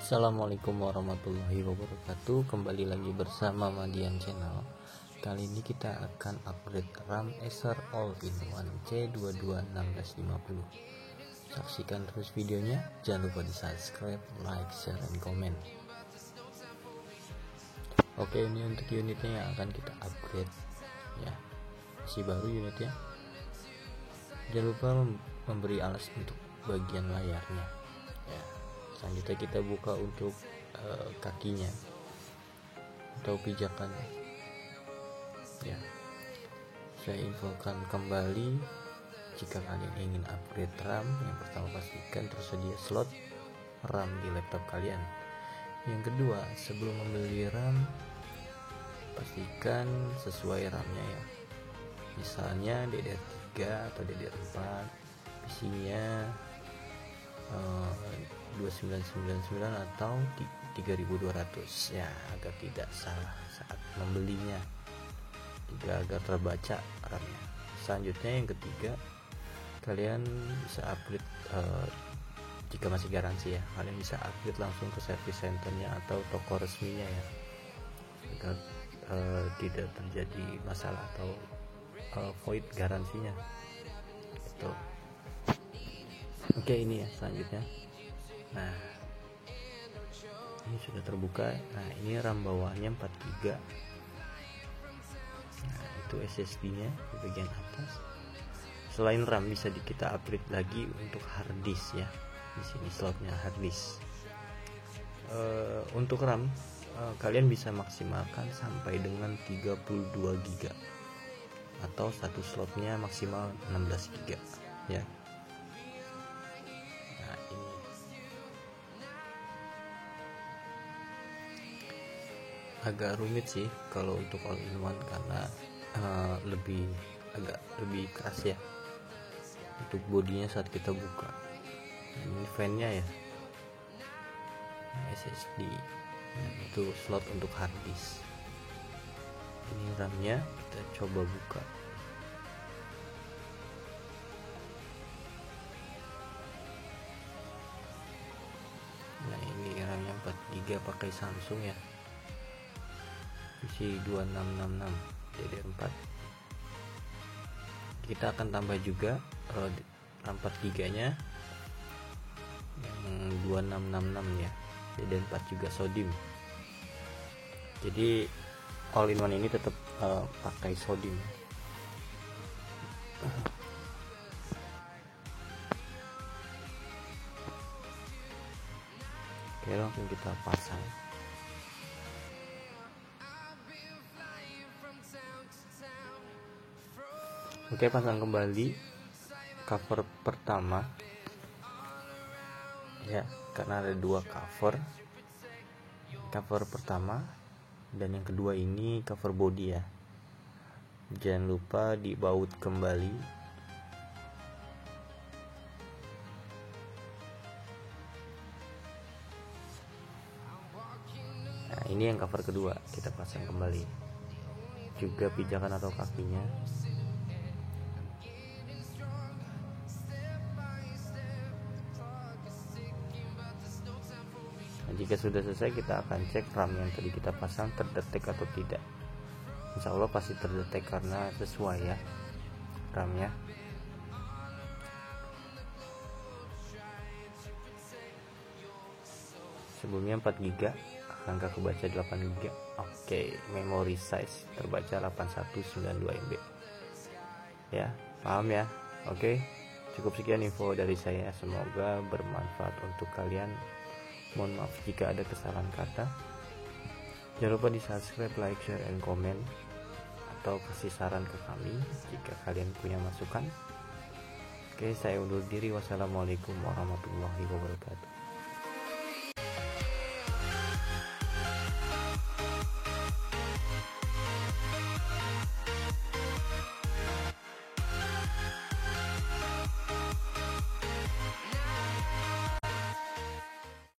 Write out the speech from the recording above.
Assalamualaikum warahmatullahi wabarakatuh. Kembali lagi bersama Madian Channel. Kali ini kita akan upgrade RAM Acer All-in-One C221650. Saksikan terus videonya. Jangan lupa di subscribe, like, share, dan komen. Oke, ini untuk unitnya yang akan kita upgrade ya, masih baru unitnya. Jangan lupa memberi alas untuk bagian layarnya ya. Selanjutnya kita buka untuk kakinya atau pijakan ya. Saya infokan kembali, jika kalian ingin upgrade RAM, yang pertama pastikan tersedia slot RAM di laptop kalian. Yang kedua, sebelum membeli RAM, pastikan sesuai RAM-nya ya. Misalnya DDR3 atau DDR4, PC-nya 2999 atau 3200 ya, agar tidak salah saat membelinya, agar terbaca RAM-nya. Selanjutnya yang ketiga, kalian bisa upgrade jika masih garansi ya, kalian bisa upgrade langsung ke service centernya atau toko resminya ya, agar tidak terjadi masalah atau void garansinya gitu. Oke, ini ya selanjutnya. Nah, ini sudah terbuka. Nah, ini RAM bawahnya 4 GB. Nah, itu SSD-nya di bagian atas. Selain RAM bisa kita upgrade lagi untuk hard disk ya. Di sini slotnya hard disk. Untuk RAM kalian bisa maksimalkan sampai dengan 32 GB atau satu slotnya maksimal 16 GB ya. Nah, ini agak rumit sih kalau untuk all-in-one, karena agak lebih keras ya untuk bodinya saat kita buka. Ini fan-nya ya, SSD. Nah, itu slot untuk hard disk. Ini RAM-nya, kita coba buka. Nah, ini RAM-nya 4 GB pakai Samsung ya, PC 2666 DDR4. Kita akan tambah juga RAM 4 GB nya yang 2666 ya, DDR4 juga SODIMM. Jadi all-in-one ini tetap pakai SODIMM. Oke, langsung kita pasang. Oke, pasang kembali cover pertama ya, karena ada dua cover pertama dan yang kedua ini cover body ya. Jangan lupa dibaut kembali. Nah, ini yang cover kedua, kita pasang kembali juga pijakan atau kakinya. Jika sudah selesai, kita akan cek RAM yang tadi kita pasang terdetek atau tidak. Insya Allah pasti terdetek karena sesuai ya RAM-nya. Sebelumnya 4 GB, angka kebaca 8 GB. Oke, memory size terbaca 8192 MB. Ya, paham ya? Oke, cukup sekian info dari saya. Semoga bermanfaat untuk kalian. Mohon maaf jika ada kesalahan kata. Jangan lupa di subscribe, like, share, dan komen, atau kasih saran ke kami jika kalian punya masukan. Oke, saya undur diri. Wassalamualaikum warahmatullahi wabarakatuh.